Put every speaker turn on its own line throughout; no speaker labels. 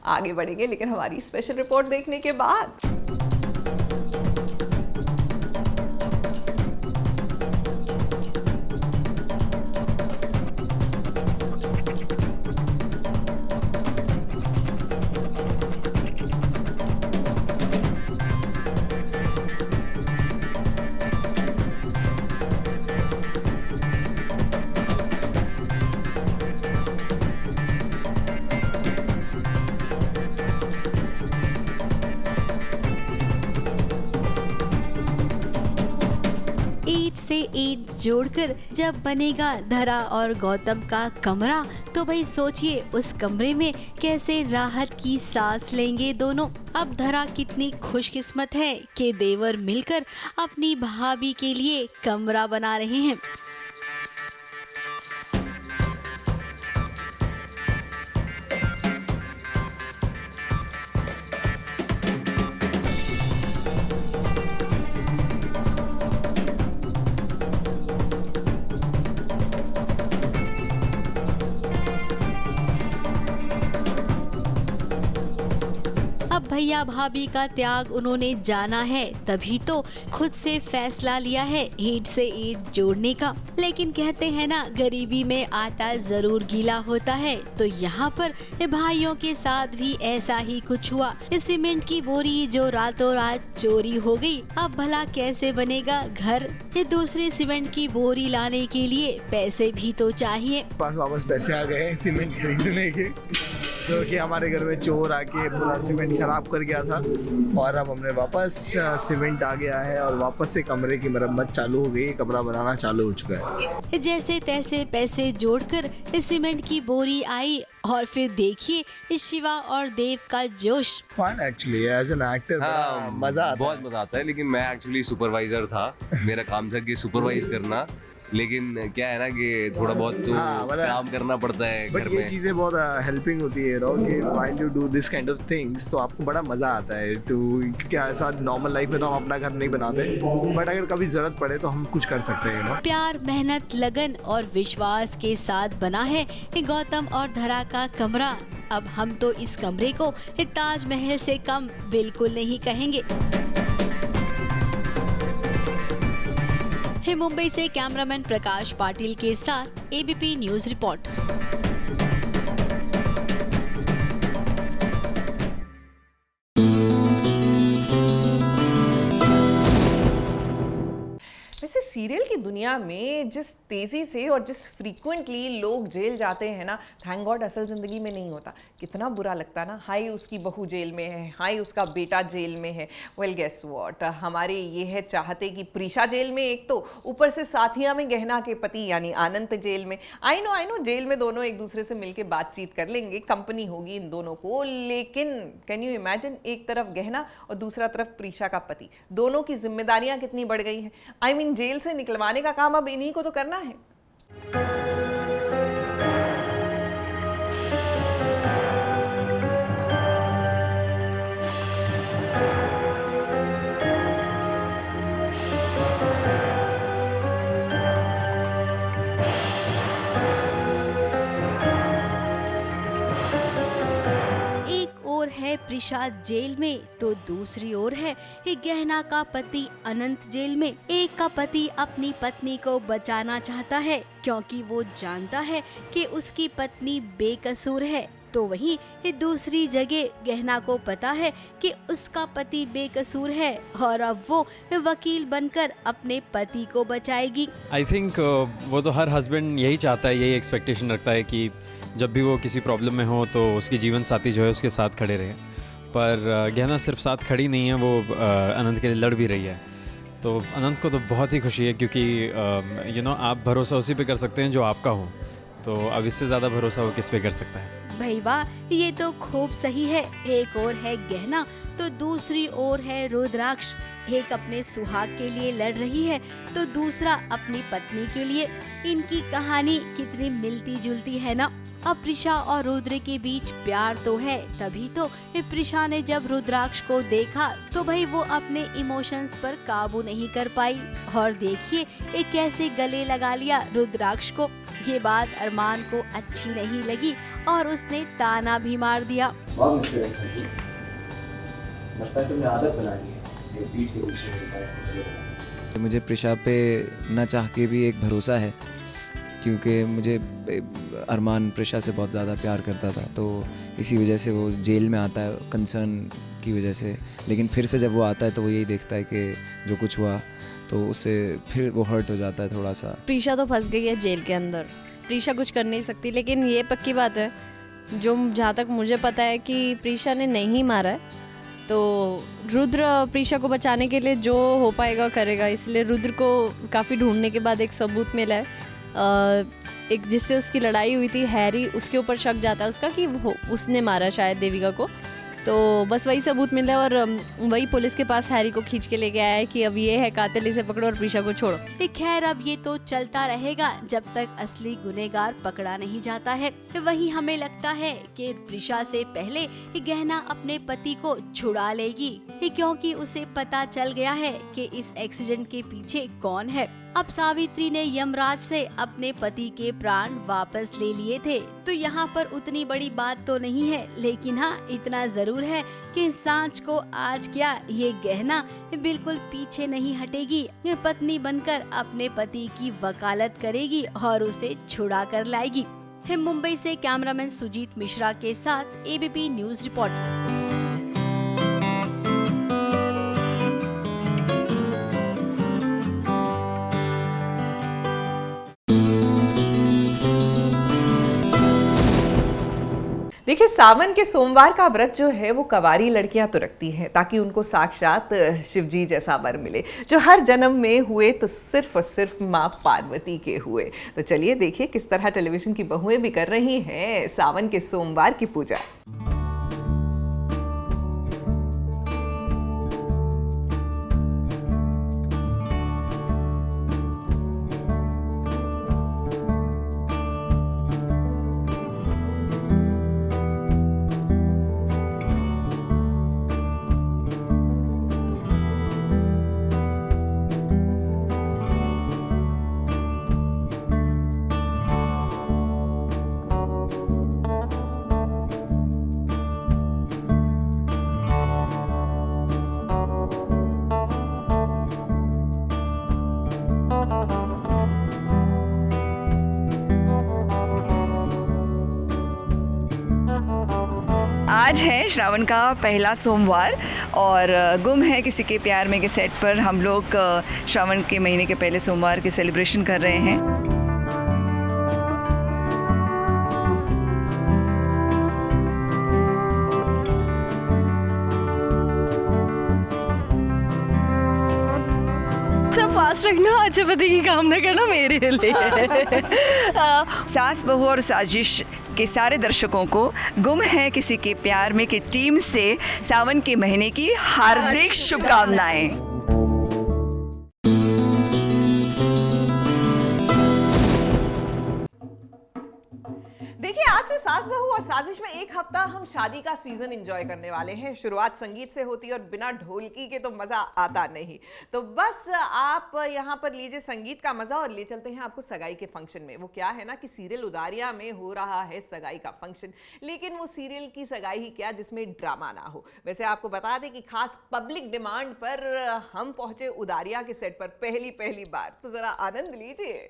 आगे बढ़ेंगे लेकिन हमारी स्पेशल रिपोर्ट देखने के बाद।
ईंट से ईंट जोड़कर जब बनेगा धरा और गौतम का कमरा, तो भाई सोचिए उस कमरे में कैसे राहत की सांस लेंगे दोनों। अब धरा कितनी खुशकिस्मत है कि देवर मिलकर अपनी भाभी के लिए कमरा बना रहे हैं। अब भैया भाभी का त्याग उन्होंने जाना है, तभी तो खुद से फैसला लिया है ईंट से ईंट जोड़ने का। लेकिन कहते हैं ना, गरीबी में आटा जरूर गीला होता है, तो यहाँ पर भाइयों के साथ भी ऐसा ही कुछ हुआ। इस सीमेंट की बोरी जो रातों रात चोरी हो गई, अब भला कैसे बनेगा घर? ये दूसरी सीमेंट की बोरी लाने के लिए पैसे भी तो चाहिए।
पास वापस पैसे आ गए सीमेंट खरीदने के, क्योंकि हमारे घर में चोर आके पूरा सीमेंट खराब कर गया था और अब हमने वापस सीमेंट आ गया है और वापस से कमरे की मरम्मत चालू हो गई, कमरा बनाना चालू हो चुका है।
जैसे तैसे पैसे जोड़कर इस सीमेंट की बोरी आई और फिर देखिए इस शिवा और देव का जोश।
Fun actually as an actor मजा आता
बहुत मजा आता है। लेकिन मैं एक्चुअली सुपरवाइजर था, मेरा काम था कि सुपरवाइज करना। लेकिन क्या है ना कि थोड़ा बहुत तो काम करना पड़ता है घर में।
ये चीजें बहुत हेल्पिंग होती है कि while you do this kind of things, तो आपको बड़ा मजा आता है। तो क्या ऐसा नॉर्मल लाइफ में तो हम अपना घर नहीं बनाते, बट अगर कभी जरूरत पड़े तो हम कुछ कर सकते हैं।
प्यार, मेहनत, लगन और विश्वास के साथ बना है गौतम और धरा का कमरा। अब हम तो इस कमरे को ताजमहल से कम बिल्कुल नहीं कहेंगे। मुंबई से कैमरामैन प्रकाश पाटिल के साथ एबीपी न्यूज रिपोर्ट।
वैसे सीरियल की दुनिया में जिस तेजी से और जिस फ्रीक्वेंटली लोग जेल जाते हैं ना, थैंक गॉड असल जिंदगी में नहीं होता। कितना बुरा लगता ना, हाय उसकी बहू जेल में है, हाय उसका बेटा जेल में है। वेल गेस व्हाट, हमारे ये है चाहते कि प्रीशा जेल में, एक तो ऊपर से साथिया में गहना के पति यानी आनंद जेल में। आई नो जेल में दोनों एक दूसरे से मिलकर बातचीत कर लेंगे, कंपनी होगी इन दोनों को। लेकिन कैन यू इमेजिन, एक तरफ गहना और दूसरा तरफ प्रीशा का पति, दोनों की जिम्मेदारियां कितनी बढ़ गई हैं। आई मीन जेल से निकलवाने का काम अब इन्हीं को तो करना है।
है प्रीशा जेल में, तो दूसरी ओर है गहना का पति अनंत जेल में। एक का पति अपनी पत्नी को बचाना चाहता है क्योंकि वो जानता है कि उसकी पत्नी बेकसूर है, तो वहीं दूसरी जगह गहना को पता है कि उसका पति बेकसूर है और अब वो वकील बनकर अपने पति को बचाएगी।
आई थिंक वो तो हर हस्बैंड यही चाहता है, यही एक्सपेक्टेशन रखता है कि जब भी वो किसी प्रॉब्लम में हो तो उसकी जीवन साथी जो है उसके साथ खड़े रहे। पर गहना सिर्फ साथ खड़ी नहीं है, वो अनंत के लिए लड़ भी रही है। तो अनंत को तो बहुत ही खुशी है क्योंकि आप भरोसा उसी पे कर सकते हैं जो आपका हो, तो अब इससे ज़्यादा भरोसा वो किस पे कर सकता है।
भाई वाह, ये तो खूब सही है। एक और है गहना तो दूसरी ओर है रुद्राक्ष। एक अपने सुहाग के लिए लड़ रही है तो दूसरा अपनी पत्नी के लिए। इनकी कहानी कितनी मिलती जुलती है ना। अब प्रिशा और रुद्र के बीच प्यार तो है, तभी तो प्रिशा ने जब रुद्राक्ष को देखा तो भाई वो अपने इमोशंस पर काबू नहीं कर पाई और देखिए ये कैसे गले लगा लिया रुद्राक्ष को। ये बात अरमान को अच्छी नहीं लगी और उसने ताना भी मार दिया।
मुझे प्रिशा पे न चाह के भी एक भरोसा है, क्योंकि मुझे अरमान प्रिशा से बहुत ज़्यादा प्यार करता था, तो इसी वजह से वो जेल में आता है कंसर्न की वजह से। लेकिन फिर से जब वो आता है तो वो यही देखता है कि जो कुछ हुआ तो उससे फिर वो हर्ट हो जाता है थोड़ा सा।
प्रिशा तो फंस गई है जेल के अंदर, प्रिशा कुछ कर नहीं सकती। लेकिन ये पक्की बात है, जो जहाँ तक मुझे पता है कि प्रिशा ने नहीं मारा है, तो रुद्र प्रिशा को बचाने के लिए जो हो पाएगा करेगा। इसलिए रुद्र को काफ़ी ढूंढने के बाद एक सबूत मिला है, एक जिससे उसकी लड़ाई हुई थी हैरी, उसके ऊपर शक जाता है उसका कि उसने मारा शायद देविका को। तो बस वही सबूत मिला है और वही पुलिस के पास हैरी को खींच के लेके आया है कि अब ये है कातिल, इसे पकड़ो और प्रिशा को छोड़ो।
खैर अब ये तो चलता रहेगा जब तक असली गुनहगार पकड़ा नहीं जाता है। वहीं हमें लगता है कि प्रिशा से पहले गहना अपने पति को छुड़ा लेगी, क्योंकि उसे पता चल गया है कि इस एक्सीडेंट के पीछे कौन है। अब सावित्री ने यमराज से अपने पति के प्राण वापस ले लिए थे, तो यहाँ पर उतनी बड़ी बात तो नहीं है, लेकिन हाँ इतना जरूर है कि सांच को आज क्या ये गहना बिल्कुल पीछे नहीं हटेगी, पत्नी बनकर अपने पति की वकालत करेगी और उसे छुड़ा कर लाएगी। मुंबई से कैमरामैन सुजीत मिश्रा के साथ एबीपी न्यूज रिपोर्ट।
देखिए, सावन के सोमवार का व्रत जो है वो कवारी लड़कियां तो रखती हैं ताकि उनको साक्षात शिवजी जैसा वर मिले, जो हर जन्म में हुए तो सिर्फ और सिर्फ माँ पार्वती के हुए। तो चलिए देखिए किस तरह टेलीविजन की बहुएं भी कर रही हैं सावन के सोमवार की पूजा।
आज है श्रावण का पहला सोमवार और गुम है किसी के प्यार में के सेट पर हम लोग श्रावण के महीने के पहले सोमवार की सेलिब्रेशन कर रहे हैं।
फास्ट रखना, अच्छे पति की कामना करना मेरे लिए।
सास बहू और साजिश के सारे दर्शकों को गुम है किसी के प्यार में की टीम से सावन के महीने की हार्दिक शुभकामनाएं।
देखिए, आज से सास बहू और साजिश में एक हफ्ता हम शादी का सीजन एंजॉय करने वाले हैं। शुरुआत संगीत से होती है और बिना ढोलकी के तो मजा आता नहीं। तो बस आप यहाँ पर लीजिए संगीत का मजा और ले चलते हैं आपको सगाई के फंक्शन में। वो क्या है ना कि सीरियल उदारिया में हो रहा है सगाई का फंक्शन, लेकिन वो सीरियल की सगाई ही क्या जिसमें ड्रामा ना हो। वैसे आपको बता दें कि खास पब्लिक डिमांड पर हम पहुंचे उदारिया के सेट पर पहली बार, तो जरा आनंद लीजिए।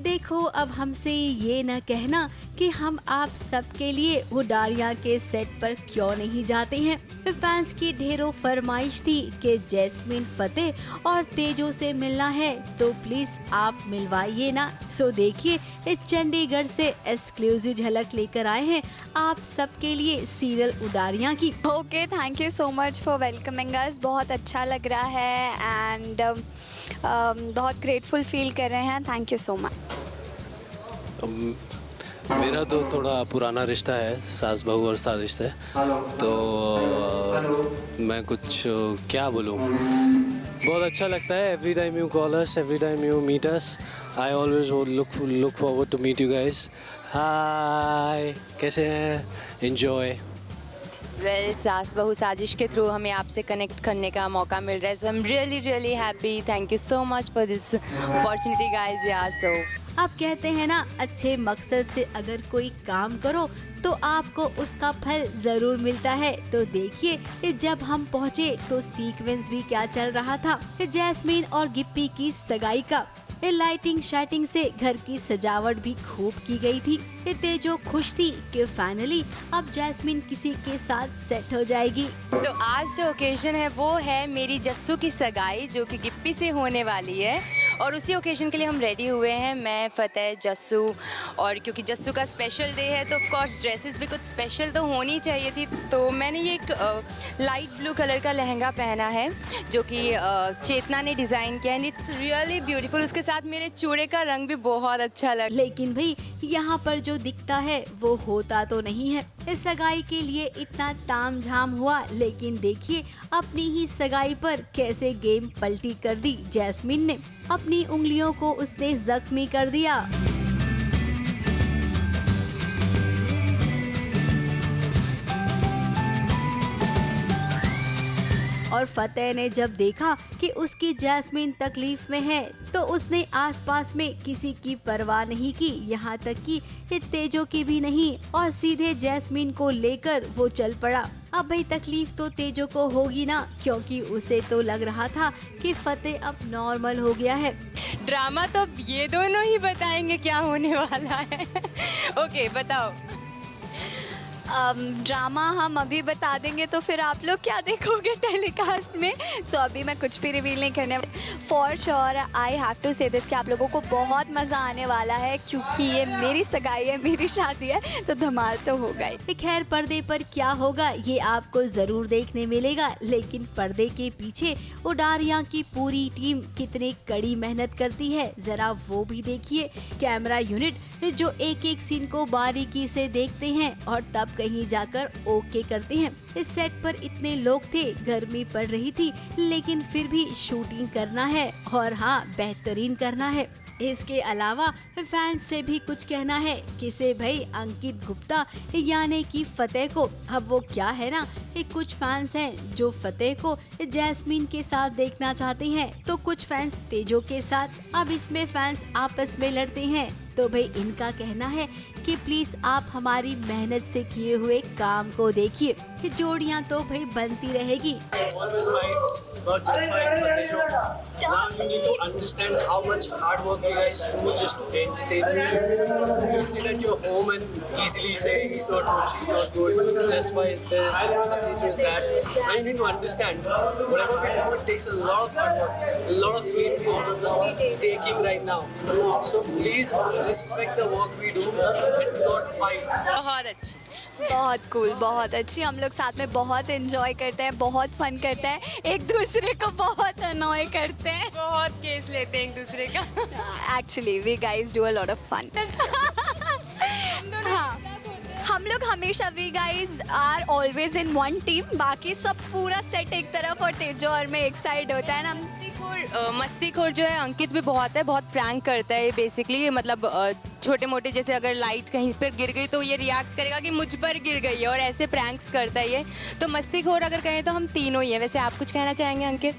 देखो अब हमसे ये न कहना कि हम आप सबके लिए उडारियां के सेट पर क्यों नहीं जाते हैं। फैंस की ढेरों फरमाइश थी कि जैस्मीन फतेह और तेजो से मिलना है तो प्लीज आप मिलवाइए ना। सो देखिए चंडीगढ़ से एक्सक्लूसिव झलक लेकर आए हैं आप सबके लिए सीरियल उडारियां की।
Okay, thank you so much for welcoming us. बहुत अच्छा लग रहा है एंड बहुत ग्रेटफुल फील कर रहे हैं। Thank you so much.
मेरा तो थोड़ा पुराना रिश्ता है, सास बहू और सास रिश्ते, तो मैं कुछ क्या बोलूँ, बहुत अच्छा लगता है। Every time you call us, every time you meet us, I always look forward to meet you guys. Hi, कैसे हैं? एंजॉय।
वेल, सास बहू साजिश के थ्रू हमें आपसे कनेक्ट करने का मौका मिल रहा है, so I am really happy. Thank you so much for this opportunity guys. Yeah so
आप कहते हैं ना, अच्छे मकसद से अगर कोई काम करो तो आपको उसका फल जरूर मिलता है। तो देखिए जब हम पहुँचे तो सीक्वेंस भी क्या चल रहा था। जैस्मीन और गिप्पी की सगाई का लाइटिंग शाइटिंग से घर की सजावट भी खूब की गई थी। तेजो खुश थी कि फाइनली अब जैस्मीन किसी के साथ सेट हो जाएगी।
तो आज जो ओकेजन है वो है मेरी जस्सू की सगाई, जो कि गिप्पी से होने वाली है, और उसी ओकेजन के लिए हम रेडी हुए हैं, मैं, फतेह, जस्सू। और क्योंकि जस्सू का स्पेशल डे है तो ऑफ कोर्स ड्रेसेस भी कुछ स्पेशल तो होनी चाहिए थी। तो मैंने ये एक लाइट ब्लू कलर का लहंगा पहना है जो कि चेतना ने डिज़ाइन किया है। It's really beautiful. उसके साथ मेरे चूड़े का रंग भी बहुत अच्छा लगा।
लेकिन भाई यहाँ पर जो दिखता है वो होता तो नहीं है। इस सगाई के लिए इतना तामझाम हुआ, लेकिन देखिए अपनी ही सगाई पर कैसे गेम पलटी कर दी जैस्मीन ने। अपनी उंगलियों को उसने जख्मी कर दिया। और फतेह ने जब देखा कि उसकी जैस्मीन तकलीफ में है तो उसने आसपास में किसी की परवाह नहीं की, यहाँ तक कि तेजो की भी नहीं, और सीधे जैस्मीन को लेकर वो चल पड़ा। अब भाई तकलीफ तो तेजो को होगी ना, क्योंकि उसे तो लग रहा था कि फतेह अब नॉर्मल हो गया है।
ड्रामा तो अब ये दोनों ही बताएंगे क्या होने वाला है। ओके, बताओ।
ड्रामा हम अभी बता देंगे तो फिर आप लोग क्या देखोगे टेलीकास्ट में। सो अभी मैं कुछ भी रिवील नहीं करने। For sure I have to say this कि आप लोगों को बहुत मज़ा आने वाला है, क्योंकि ये मेरी सगाई है, मेरी शादी है, तो धमाल तो होगा ही।
खैर पर्दे पर क्या होगा ये आपको जरूर देखने मिलेगा, लेकिन पर्दे के पीछे उडारियां की पूरी टीम कितनी कड़ी मेहनत करती है जरा वो भी देखिए। कैमरा यूनिट जो एक एक सीन को बारीकी से देखते हैं और तब कहीं जाकर ओके करते हैं। इस सेट पर इतने लोग थे, गर्मी पड़ रही थी, लेकिन फिर भी शूटिंग करना है और हाँ बेहतरीन करना है। इसके अलावा फैंस से भी कुछ कहना है किसे भाई अंकित गुप्ता यानी कि फतेह को। अब वो क्या है ना, कुछ फैंस हैं जो फतेह को जैस्मीन के साथ देखना चाहते हैं तो कुछ फैंस तेजो के साथ। अब इसमें फैंस आपस में लड़ते हैं तो भाई इनका कहना है कि प्लीज आप हमारी मेहनत से किए हुए काम को देखिए, जोड़ियां तो भाई बनती रहेगी।
Not just fight for Tejo. Now you need to understand how much hard work you guys do just to entertain me. You sit at your home and easily say he's not good, she's not good, Jaspa is this, Tejo is that. Now you need to understand whatever we do, it takes a lot of hard work, a lot of faith we're taking right now. So please respect the work we do and do not fight.
बहुत अच्छी,
बहुत cool, बहुत अच्छी। हम लोग साथ में बहुत एंजॉय करते हैं, बहुत फन करते हैं, एक दूसरे को बहुत अनॉय करते हैं,
बहुत केस लेते हैं एक दूसरे का।
Actually we guys do a lot of fun. हाँ, हम लोग हमेशा we guys are always in one team. बाकी सब पूरा सेट एक तरफ और तेजो और मैं एक साइड होता है ना।
मस्तीखोर जो है अंकित भी बहुत है, बहुत प्रैंक करता है बेसिकली। मतलब छोटे मोटे जैसे अगर लाइट कहीं पर गिर गई तो ये रिएक्ट करेगा कि मुझ पर गिर गई है, और ऐसे प्रैंक्स करता है ये। तो मस्तीखोर अगर कहें तो हम तीनों ही हैं। वैसे आप कुछ कहना चाहेंगे अंकित?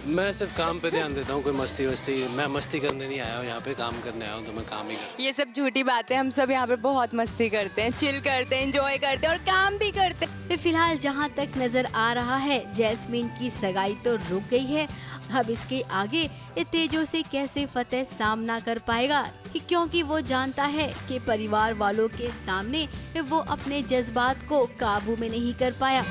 मैं सिर्फ काम पे ध्यान देता हूँ, कोई मस्ती वस्ती, मैं मस्ती करने नहीं आया हूँ यहाँ पे, काम करने आया हूँ, तो मैं काम ही कर।
ये सब झूठी बातें, हम सब यहाँ पे बहुत मस्ती करते हैं, चिल करते हैं, एंजॉय करते हैं और काम भी करते हैं।
फिलहाल जहाँ तक नजर आ रहा है जैस्मीन की सगाई तो रुक गई है, अब इसके आगे तेजों से कैसे फतेह सामना कर पाएगा, क्योंकि वो जानता है कि परिवार वालों के सामने वो अपने जज्बात को काबू में नहीं कर पाया।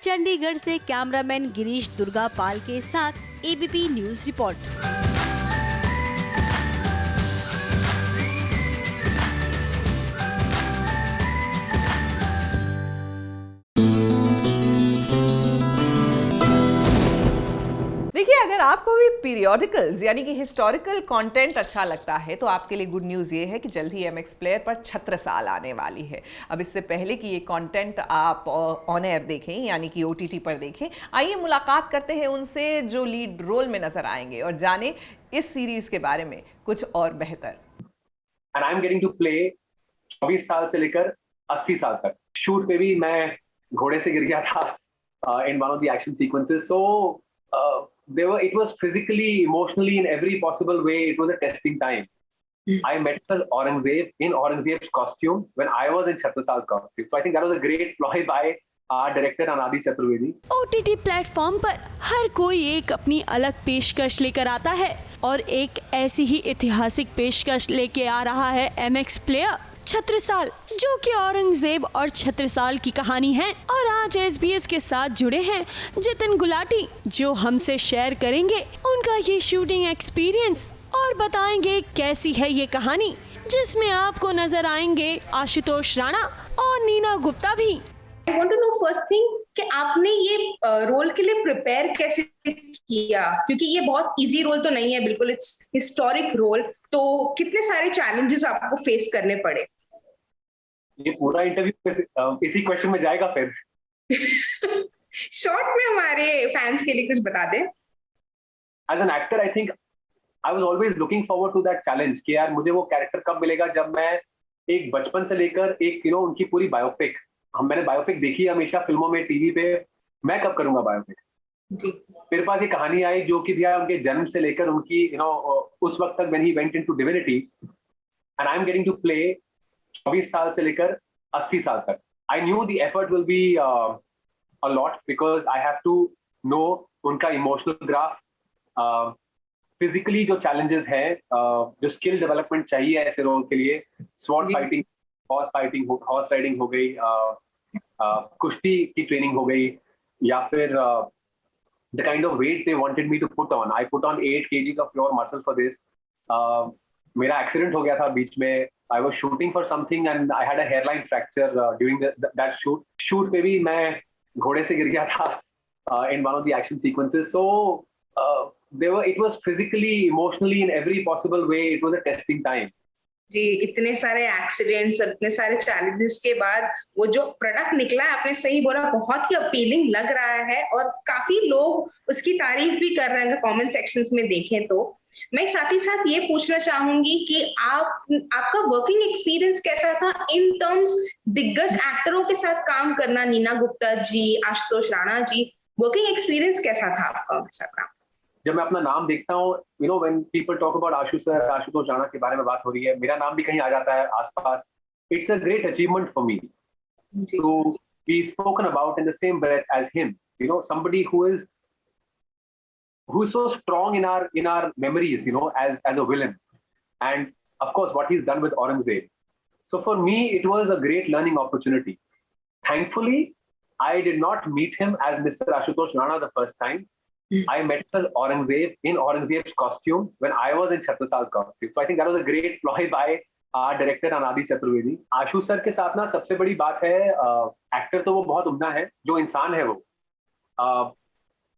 चंडीगढ़ से कैमरामैन गिरीश दुर्गापाल के साथ एबीपी न्यूज रिपोर्ट।
देखिए, अगर आपको भी पीरियोडिकल्स यानी कि हिस्टोरिकल कंटेंट अच्छा लगता है तो आपके लिए गुड न्यूज़ ये है कि जल्द ही एमएक्स प्लेयर पर छत्रसाल आने वाली है। अब इससे पहले कि ये कंटेंट आप ऑन एयर देखें यानी कि ओटीटी पर देखें, आइए मुलाकात करते हैं उनसे जो लीड रोल में नजर आएंगे और जाने इस सीरीज के बारे में कुछ और बेहतर।
And I am getting to play 24 साल से लेकर 80 साल तक। शूट पे भी मैं घोड़े से गिर गया था in one of the action sequences, so it was physically, emotionally, in every possible way, it was a testing time. I met Aurangzeb in Aurangzeb's costume when I was in Chhatrasal's costume. So I think that was a great ploy by our director Anadi Chaturvedi.
OTT platform पर हर कोई एक अपनी अलग पेशकश लेकर आता है और एक ऐसी ही ऐतिहासिक पेशकश लेके आ रहा है एमएक्स प्लेयर छत्रसाल, जो कि औरंगजेब और छत्रसाल की कहानी है। और आज SBS के साथ जुड़े हैं जितिन गुलाटी, जो हमसे शेयर करेंगे उनका ये शूटिंग एक्सपीरियंस और बताएंगे कैसी है ये कहानी, जिसमें आपको नजर आएंगे आशुतोष राणा और नीना गुप्ता भी।
I want to know first thing कि आपने ये रोल के लिए प्रिपेयर कैसे किया, क्योंकि ये बहुत इजी रोल तो नहीं है बिल्कुल, इट्स हिस्टोरिक रोल, तो कितने सारे चैलेंजेस आपको फेस करने पड़े?
ये पूरा इंटरव्यू इसी क्वेश्चन में जाएगा फिर।
शॉर्ट में हमारे फैंस के लिए कुछ बता दें।
As an actor I think I was always looking forward to that challenge कि यार मुझे वो कैरेक्टर कब मिलेगा जब मैं एक बचपन से लेकर एक उनकी पूरी बायोपिक, मैंने बायोपिक देखी हमेशा फिल्मों में, टीवी पे, मैं कब करूंगा बायोपिक। मेरे पास ये कहानी आई जो कि भैया उनके जन्म से लेकर उनकी उस वक्त तक when he went into divinity, and I am getting to play 24 साल से लेकर 80 साल तक। I knew the effort will be a lot because I have to know उनका इमोशनल ग्राफ, फिजिकली जो चैलेंजेस हैं, जो स्किल डेवलपमेंट चाहिए ऐसे रोल के लिए, स्वॉर्ड फाइटिंग, हॉर्स राइडिंग हो गई, कुश्ती की ट्रेनिंग हो गई, या फिर the kind of weight they wanted me to put on. I put on 8 kgs of pure muscle for this. मेरा एक्सीडेंट हो गया था बीच में, I was shooting for something and I had a hairline fracture during that shoot. Shoot पे भी मैं घोड़े से गिर गया था in one of the action sequences. So it was physically, emotionally, in every possible way, it was a testing time.
जी, इतने सारे एक्सीडेंट्स और इतने सारे चैलेंजेस के बाद वो जो प्रोडक्ट निकला है, आपने सही बोला, बहुत ही अपीलिंग लग रहा है और काफी लोग उसकी तारीफ भी कर रहे हैं कमेंट सेक्शंस में देखें तो। मैं साथ ही साथ ये पूछना चाहूंगी कि आपका वर्किंग एक्सपीरियंस कैसा था इन टर्म्स दिग्गज एक्टरों के साथ काम करना, नीना गुप्ता जी, आशुतोष राणा जी, वर्किंग एक्सपीरियंस कैसा था आपका उनके साथ काम?
जब मैं अपना नाम देखता हूँ, when people talk about Ashutosh Rana के बारे में बात हो रही है, मेरा नाम भी कहीं आ जाता है आसपास। It's a great achievement for me to be spoken about in the same breath as him, somebody who is so strong in our memories, as a villain, and of course what he's done with Aurangzeb. So for me it was a great learning opportunity. Thankfully I did not meet him as Mr. Ashutosh Rana the first time. I met Aurangzeb in Aurangzeb's costume when I was in Chhatrasal's costume. So I think that was a great ploy by our director Anadi Chaturvedi. Ashu sir के साथ ना सबसे बड़ी बात है, actor तो वो बहुत उम्दा है, जो इंसान है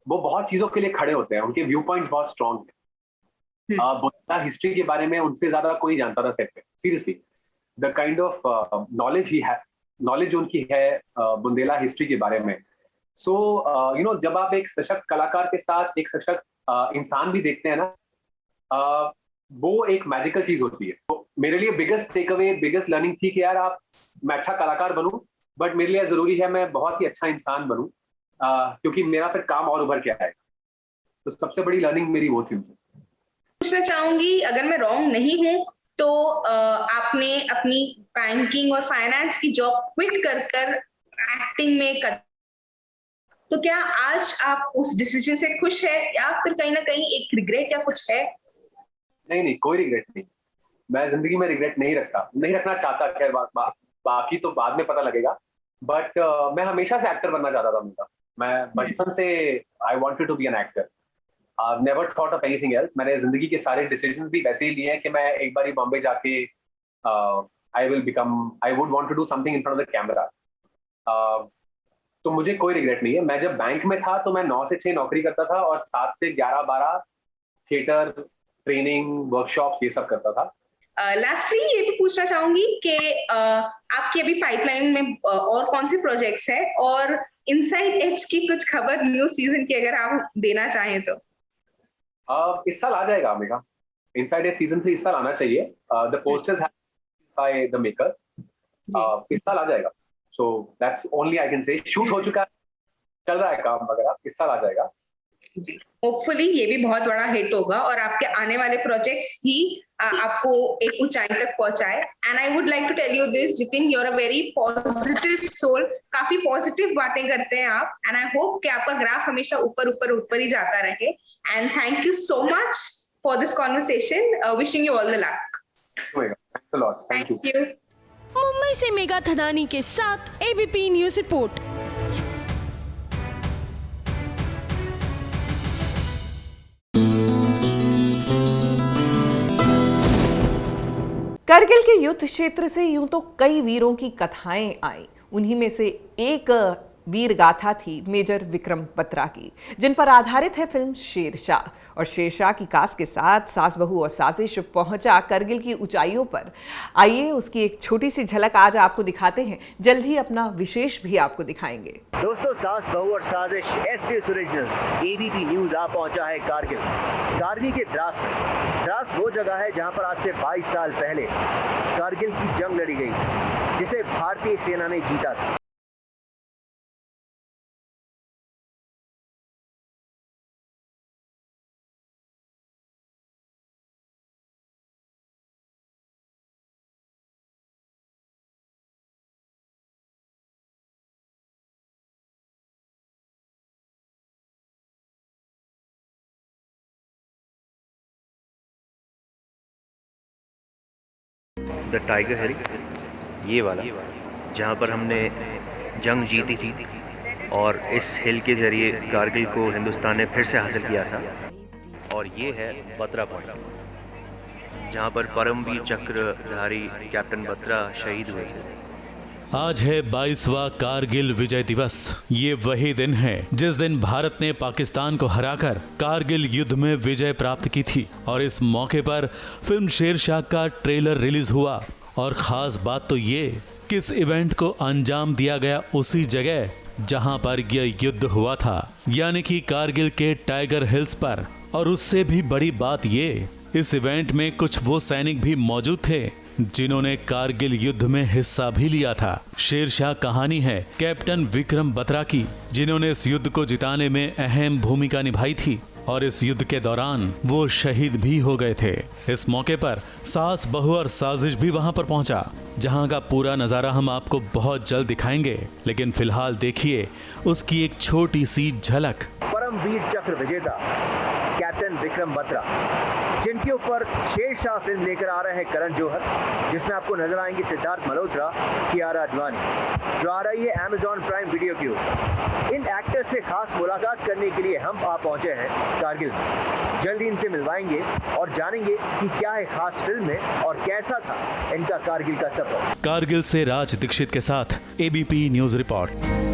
वो बहुत चीजों के लिए खड़े होते हैं, उनके व्यू पॉइंट्स बहुत स्ट्रॉन्ग है। बुंदेला हिस्ट्री के बारे में उनसे ज्यादा कोई जानता था सेट पे, seriously. The kind of knowledge उनकी है बुंदेला हिस्ट्री के बारे में। सो जब आप एक सशक्त कलाकार के साथ एक सशक्त इंसान भी देखते हैं ना, वो एक मैजिकल चीज होती है। तो मेरे लिए biggest takeaway, biggest learning थी कि यार मैं अच्छा कलाकार बनूं, बट मेरे लिए जरूरी है मैं बहुत ही अच्छा इंसान बनूं, क्योंकि मेरा फिर काम और उभर के आएगा। तो सबसे बड़ी लर्निंग मेरी वो थी उनसे।
पूछना चाहूंगी, अगर मैं रॉन्ग नहीं हूँ तो आपने अपनी बैंकिंग और फाइनेंस की जॉब क्विट कर एक्टिंग में कर, तो क्या आज आप उस डिसीजन से खुश है या फिर कहीं ना कहीं एक रिग्रेट या कुछ है?
नहीं, कोई रिग्रेट नहीं। मैं जिंदगी में रिग्रेट नहीं रखना चाहता। खैर बाकी तो बाद में पता लगेगा, बट मैं हमेशा से एक्टर बनना चाहता था। मैं बचपन से I wanted to be an actor. I never thought of anything else. मैंने जिंदगी के सारे डिसीजंस भी वैसे ही लिए हैं कि मैं एक बार ही बॉम्बे जाके I would want to do something in front of the camera. तो मुझे कोई रिग्रेट नहीं है। मैं जब बैंक में था तो मैं 9 से 6 नौकरी करता था और 7 से 11-12 थिएटर, ट्रेनिंग, वर्कशॉप्स ये सब करता था।
लास्टली ये भी पूछना चाहूंगी कि आपकी अभी पाइपलाइन में और कौन से प्रोजेक्ट्स है, और इनसाइड एज की कुछ खबर न्यू सीजन की अगर आप देना चाहें तो?
इस साल आ जाएगा मेरा इनसाइड एज सीजन 3। इस साल आना चाहिए। The posters by the makers. इस साल आ जाएगा। So that's only I can say. Shoot हो चुका है, चल रहा है काम वगैरह। इस साल आ जाएगा।
होपफुली ये भी बहुत बड़ा हिट होगा और आपके आने वाले प्रोजेक्ट्स भी आपको एक ऊंचाई तक पहुंचाए। And I would like to tell you this, Jitin, you are a very positive soul. काफी पॉजिटिव बातें करते हैं आप, एंड आई होप कि आपका ग्राफ हमेशा ऊपर ही जाता रहे। And thank you so much for this conversation. Wishing you all the luck.
Thank you.
Mumbai से मेघा थदानी के साथ एबीपी न्यूज रिपोर्ट।
करगिल के युद्ध क्षेत्र से यूं तो कई वीरों की कथाएं आई। उन्हीं में से एक वीर गाथा थी मेजर विक्रम बत्रा की, जिन पर आधारित है फिल्म शेरशाह। और शेरशाह की कास्ट के साथ सास बहू और साजिश पहुंचा करगिल की ऊंचाइयों पर। आइए उसकी एक छोटी सी झलक आज आपको दिखाते हैं। जल्द ही अपना विशेष भी आपको दिखाएंगे।
दोस्तों, सास बहू और साजिश SBS ओरिजिनल्स एबीपी न्यूज आ पहुंचा है कारगिल के द्रास में। द्रास वो जगह है जहां पर आज से 22 साल पहले कारगिल की जंग लड़ी गई, जिसे भारतीय सेना ने जीता था। द टाइगर हिल, ये वाला, जहाँ पर हमने जंग जीती थी, और इस हिल के ज़रिए कारगिल को हिंदुस्तान ने फिर से हासिल किया था। और ये है बत्रा पॉइंट, जहाँ पर परमवीर चक्रधारी कैप्टन बत्रा शहीद हुए थे।
आज है 22वां कारगिल विजय दिवस। ये वही दिन है जिस दिन भारत ने पाकिस्तान को हराकर कारगिल युद्ध में विजय प्राप्त की थी। और इस मौके पर फिल्म शेरशाह का ट्रेलर रिलीज हुआ। और खास बात तो ये कि इस इवेंट को अंजाम दिया गया उसी जगह जहां पर यह युद्ध हुआ था, यानी कि कारगिल के टाइगर हिल्स पर। और उससे भी बड़ी बात ये, इस इवेंट में कुछ वो सैनिक भी मौजूद थे जिन्होंने कारगिल युद्ध में हिस्सा भी लिया था। शेरशाह कहानी है कैप्टन विक्रम बत्रा की, जिन्होंने इस युद्ध को जिताने में अहम भूमिका निभाई थी। और इस युद्ध के दौरान वो शहीद भी हो गए थे। इस मौके पर सास बहू और साजिश भी वहां पर पहुंचा, जहां का पूरा नजारा हम आपको बहुत जल्द दिखाएंगे। लेकिन फिलहाल देखिए उसकी एक छोटी सी झलक।
परमवीर चक्र विजेता कैप्टन विक्रम बत्रा, जिनके ऊपर शेरशाह फिल्म लेकर आ रहे हैं करण जौहर, जिसमें आपको नजर आएंगे सिद्धार्थ मल्होत्रा, कियारा आडवाणी, जो आ रही है Amazon प्राइम वीडियो के ऊपर। इन एक्टर से खास मुलाकात करने के लिए हम आ पहुंचे हैं कारगिल में। जल्दी इनसे मिलवाएंगे और जानेंगे कि क्या है खास फिल्म में और कैसा था इनका कारगिल का सफर।
कारगिल से राज दीक्षित के साथ एबीपी न्यूज रिपोर्ट।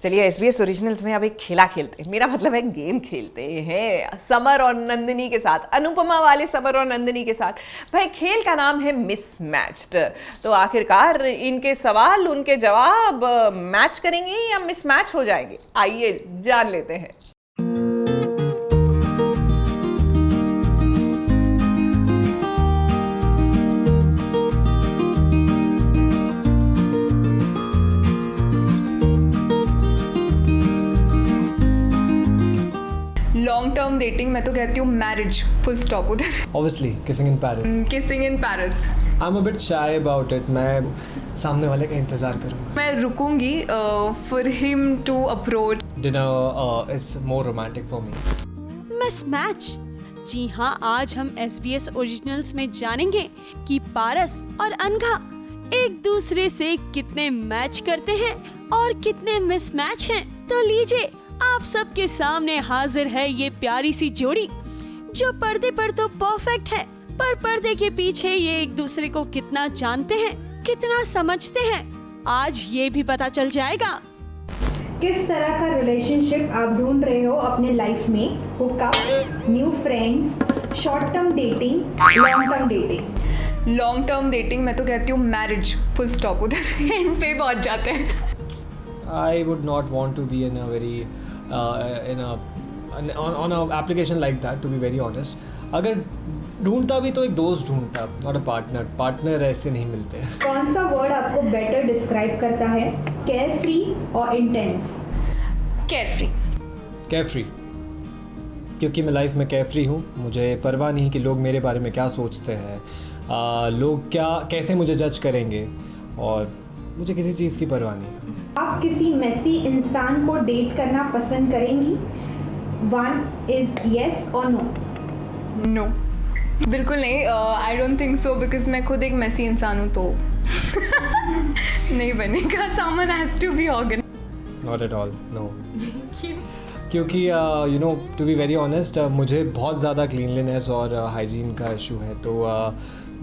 चलिए SBS ओरिजिनल्स में अब एक खेला खेलते हैं। मेरा मतलब है गेम खेलते हैं समर और नंदिनी के साथ, अनुपमा वाले समर और नंदिनी के साथ। भाई खेल का नाम है मिसमैच्ड। तो आखिरकार इनके सवाल, उनके जवाब मैच करेंगे या मिसमैच हो जाएंगे? आइए जान लेते हैं।
लॉन्ग टर्म डेटिंग मैं तो कहती हूँ मैरिज, फुल स्टॉप उधर।
Obviously, kissing in Paris.
Kissing in Paris.
I'm a bit shy about it. मैं सामने वाले का इंतज़ार करूँगा।
मैं रुकूंगी for him to approach.
Dinner is more romantic for me.
Mismatch. जी हाँ, आज हम SBS ओरिजिनल्स में जानेंगे कि पारस और अनघा एक दूसरे से कितने मैच करते हैं और कितने मिसमैच हैं। तो लीजिए, आप सबके सामने हाजिर है ये प्यारी सी जोड़ी जो पर्दे पर तो परफेक्ट है, पर पर्दे के पीछे ये एक दूसरे को कितना जानते हैं, कितना समझते हैं, आज ये भी पता चल जाएगा।
किस तरह का रिलेशनशिप आप ढूंढ रहे हो अपने लाइफ में? Hookup, new friends, short term dating, long term dating?
Long term dating मैं तो कहती हूँ मैरिज, फुल स्टॉप उधर एंड पे पहुँच जाते हैं।
I would not want to be in a very on a application like that, to be very honest. अगर ढूंढता भी तो एक दोस्त ढूंढता, नॉट अ पार्टनर। पार्टनर ऐसे नहीं मिलते।
कौन सा वर्ड आपको बेटर डिस्क्राइब करता है, केयर फ्री और intense?
Care free.
Care free, क्योंकि मैं लाइफ में केयर फ्री हूँ। मुझे परवाह नहीं कि लोग मेरे बारे में क्या सोचते हैं, लोग कैसे मुझे जज करेंगे, और मुझे किसी चीज़ की परवाह नहीं।
आप किसी मेसी इंसान को डेट करना पसंद करेंगी? 1 is yes or no?
No, बिल्कुल नहीं। I don't think so, because मैं खुद एक मेसी इंसान हूँ, तो नहीं बनेगा। Someone has to be organized.
Not at all, no. क्योंकि you know, to be very honest, मुझे बहुत ज़्यादा क्लीनलीनेस और हाइजीन का इशू है। तो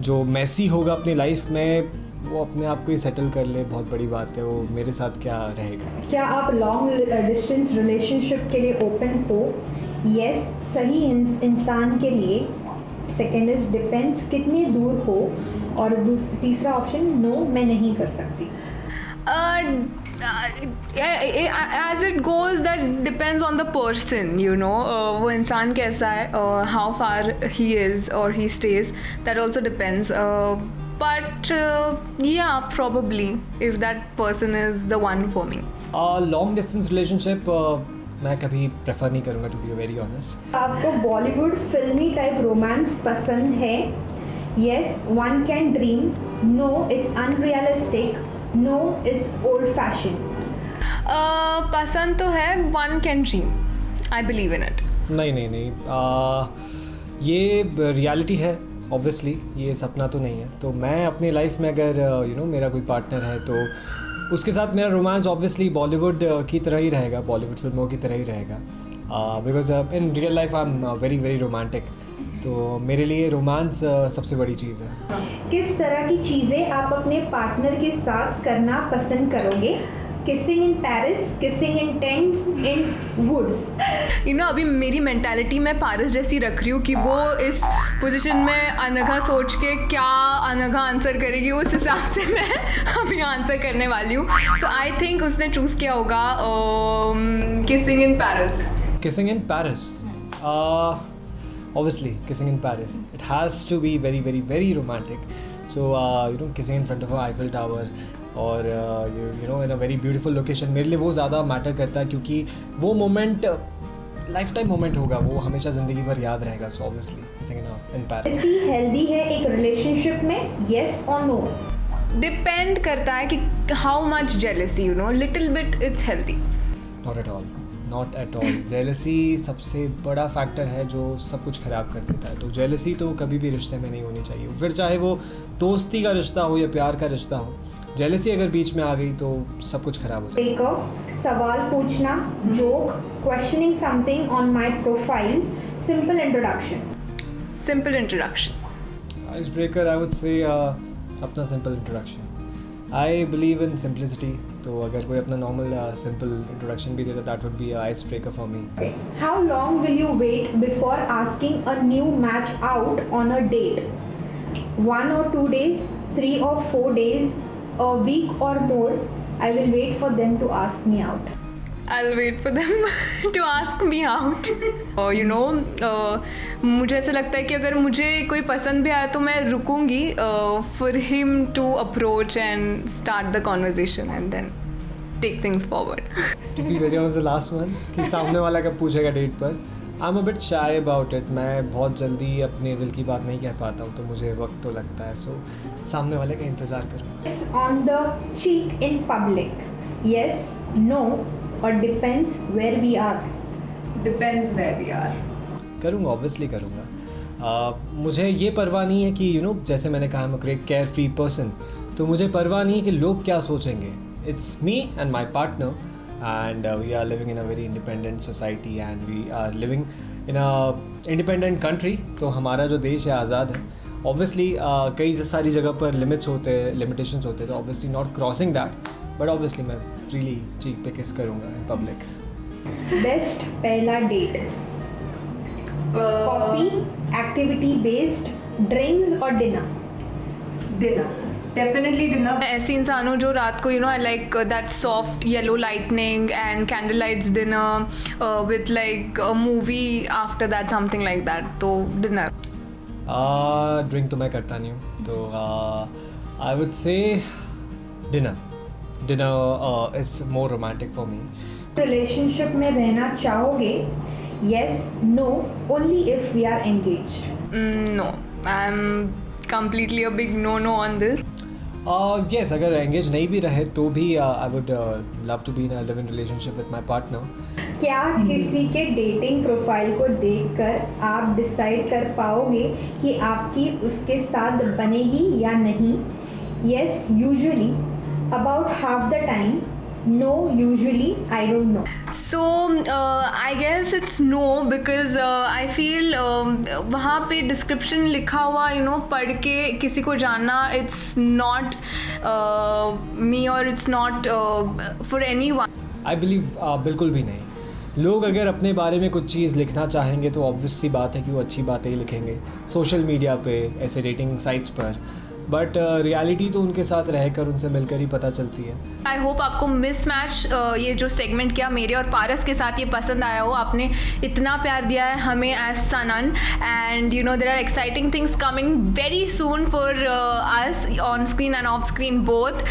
जो मेसी होगा अपनी लाइफ में, वो अपने आप को ही सेटल कर ले, बहुत बड़ी बात है। वो मेरे साथ क्या रहेगा।
क्या आप लॉन्ग डिस्टेंस रिलेशनशिप के लिए ओपन हो? यस, सही इंसान के लिए। सेकेंड इज डिपेंड्स, कितने दूर हो। और तीसरा ऑप्शन, नो, मैं नहीं कर सकती।
As it goes, that depends on the person, you know. वो इंसान कैसा है, हाउ फार ही इज़ और ही stage, that also depends. But yeah, probably if that person is the one for me.
Long distance relationship मैं कभी prefer नहीं करूँगा, to be very honest.
आपको बॉलीवुड फिल्मी टाइप रोमांस पसंद है? Yes, one can dream. No, it's unrealistic. No, it's old fashioned.
पसंद तो है, one can dream. I believe in it.
नहीं, ये रियलिटी है। ऑब्वियसली ये सपना तो नहीं है। तो मैं अपनी लाइफ में अगर यू नो मेरा कोई पार्टनर है, तो उसके साथ मेरा रोमांस ऑब्वियसली बॉलीवुड की तरह ही रहेगा, बॉलीवुड फिल्मों की तरह ही रहेगा। Because in real life I am very very romantic. तो मेरे लिए रोमांस सबसे बड़ी चीज़ है।
किस तरह की चीज़ें आप अपने पार्टनर के साथ करना पसंद करोगे? Kissing in Paris, kissing in tents, in woods?
You know, अभी मेरी मेंटालिटी मैं पारस जैसी रख रही हूँ कि वो इस पोजीशन में अनघा सोच के क्या अनघा आंसर करेगी, उस हिसाब से मैं अभी आंसर करने वाली हूँ। सो आई थिंक उसने चूज़ किया होगा kissing in Paris.
Kissing in Paris, obviously kissing in Paris, it has to be very very very romantic. So you know, kissing in front of a Eiffel Tower और you know in a very beautiful location, मेरे लिए वो ज़्यादा matter करता है, क्योंकि वो moment life time moment होगा, वो हमेशा ज़िंदगी भर याद रहेगा। So obviously kissing in Paris.
Jealousy healthy है एक रिलेशनशिप में? येस और नो?
डिपेंड करता है कि how much jealousy, you know, little bit it's healthy.
Not at all, not at all. Jealousy सबसे बड़ा फैक्टर है जो सब कुछ ख़राब कर देता है। तो जेलसी तो कभी भी रिश्ते में नहीं होनी चाहिए, फिर चाहे वो दोस्ती का रिश्ता हो या प्यार का रिश्ता हो। जेलसी अगर बीच में आ गई तो सब कुछ ख़राब हो जाएगा।
सवाल पूछना, joke, questioning something on my profile, simple introduction?
Simple introduction.
Ice breaker, I would say अपना simple introduction. I believe in simplicity. तो अगर कोई अपना नॉर्मल सिंपल इंट्रोडक्शन भी दे तो that would be ice breaker for me.
How long will you wait before asking a new match out on a date? 1 or 2 days, 3 or 4 days, a week or more? I will wait for them to ask me out.
I'll wait for them to ask me out. You know, मुझे ऐसा लगता है कि अगर मुझे कोई पसंद भी आया तो मैं रुकूंगी for him to approach and start the conversation and then take things forward.
To be very honest, the last one कि सामने वाला कब पूछेगा डेट पर, I am a bit shy about it. मैं बहुत जल्दी अपने दिल की बात नहीं कह पाता हूँ, तो मुझे वक्त तो लगता है. सो सामने वाले का इंतज़ार करूँगा.
On the cheek in public, yes, no, और depends where we are.
Depends where we are.
करूँगा, ऑब्वियसली करूँगा. मुझे ये परवाह नहीं है कि जैसे मैंने कहा, I am a great care free person, तो मुझे परवाह नहीं है कि लोग क्या सोचेंगे. It's me and my partner, and we are living in a very independent society and we are living in a independent country. तो हमारा जो देश है आज़ाद है. Obviously कई सारी जगह पर limitations होते हैं, तो obviously not crossing that, but obviously मैं freely cheek पे kiss करूँगा in public.
Best पहला date, coffee, activity based, drinks और dinner.
Dinner. Definitely dinner. मैं ऐसी इंसान हूँ जो रात को I like that soft yellow lightning and candlelights dinner with like a movie after that, something like that. तो dinner.
ड्रिंक तो मैं करता नहीं हूँ, तो आई वुड से dinner. Dinner is more romantic for me.
Relationship में रहना चाहोगे? Yes, no, only if we are engaged.
No, I'm completely a big no on this.
Yes, अगर एंगेज नहीं भी रहे तो भी I would love to be in a live in relationship with my partner.
क्या किसी के डेटिंग प्रोफाइल को देखकर आप डिसाइड कर पाओगे कि आपकी उसके साथ बनेगी या नहीं? Yes, usually, about half the time. No, usually, I don't know.
So, I guess it's no because I feel वहाँ पे description लिखा हुआ पढ़ के किसी को जानना, it's not me or it's not for anyone.
I believe बिल्कुल भी नहीं. लोग अगर अपने बारे में कुछ चीज़ लिखना चाहेंगे तो ऑब्वियस सी बात है कि वो अच्छी बातें ही लिखेंगे सोशल मीडिया पे, ऐसे डेटिंग साइट्स पर. बट रियलिटी तो उनके साथ रहकर, उनसे मिलकर ही पता चलती है.
आई होप आपको मिसमैच ये जो सेगमेंट किया मेरे और पारस के साथ, ये पसंद आया हो. आपने इतना प्यार दिया है हमें एज सनन, and there are exciting things coming very soon for us on screen and off screen both.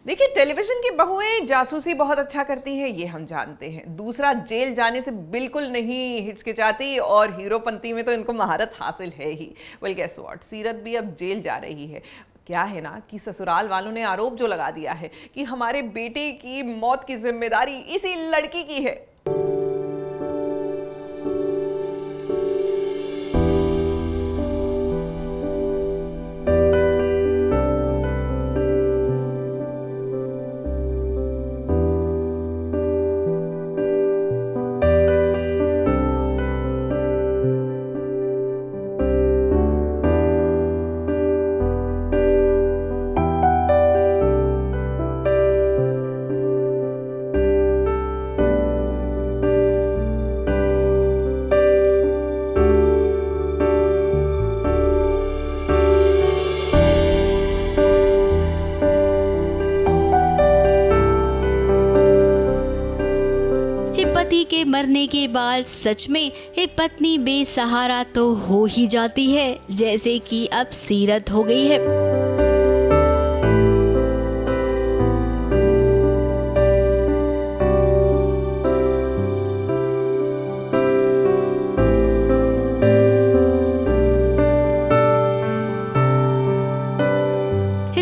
देखिए, टेलीविजन की बहुएं जासूसी बहुत अच्छा करती हैं, ये हम जानते हैं. दूसरा, जेल जाने से बिल्कुल नहीं हिचकिचाती, और हीरोपंती में तो इनको महारत हासिल है ही. वेल गेस व्हाट, सीरत भी अब जेल जा रही है. क्या है ना कि ससुराल वालों ने आरोप जो लगा दिया है कि हमारे बेटे की मौत की जिम्मेदारी इसी लड़की की है.
मरने के बाद सच में ये पत्नी बेसहारा तो हो ही जाती है, जैसे कि अब सीरत हो गई है.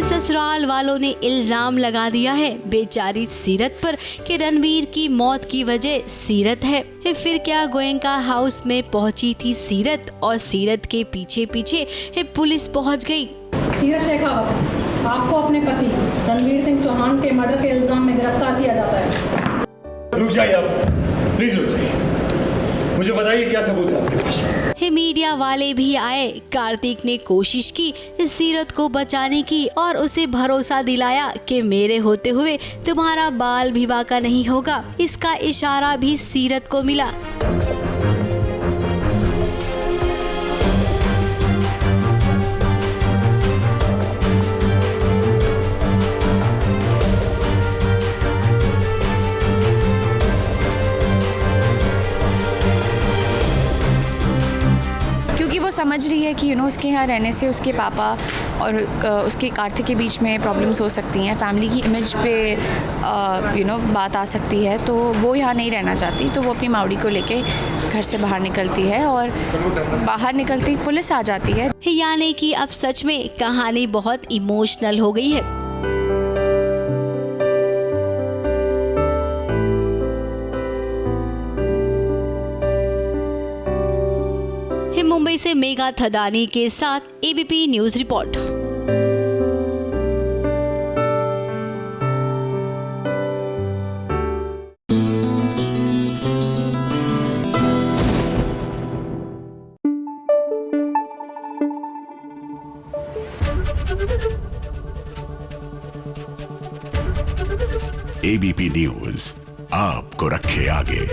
ससुराल वालों ने इल्जाम लगा दिया है बेचारी सीरत पर कि रणवीर की मौत की वजह सीरत है. फिर क्या गोयनका हाउस में पहुंची थी सीरत, और सीरत के पीछे पीछे पुलिस पहुंच गई.
सीरत शेखावत, आपको अपने पति रणवीर सिंह चौहान के मर्डर के इल्जाम में गिरफ्तार किया जाता है.
रुक जाइए आप, प्लीज रुक जाइए. मुझे बताइए क्या सबूत है आपके पास?
मीडिया वाले भी आए. कार्तिक ने कोशिश की सीरत को बचाने की और उसे भरोसा दिलाया कि मेरे होते हुए तुम्हारा बाल भी बाका नहीं होगा. इसका इशारा भी सीरत को मिला.
वो समझ रही है कि उसके यहाँ रहने से उसके पापा
और उसके कार्तिक के बीच में प्रॉब्लम्स हो सकती हैं, फैमिली की इमेज पे बात आ सकती है, तो वो यहाँ नहीं रहना चाहती, तो वो अपनी मावड़ी को लेके घर से बाहर निकलती है और बाहर निकलती पुलिस आ जाती है।
यानी कि अब सच में कहानी बहुत इमोशनल हो गई है। मुंबई से मेघा थदानी के साथ ABP news report.
ABP news आपको रखे आगे।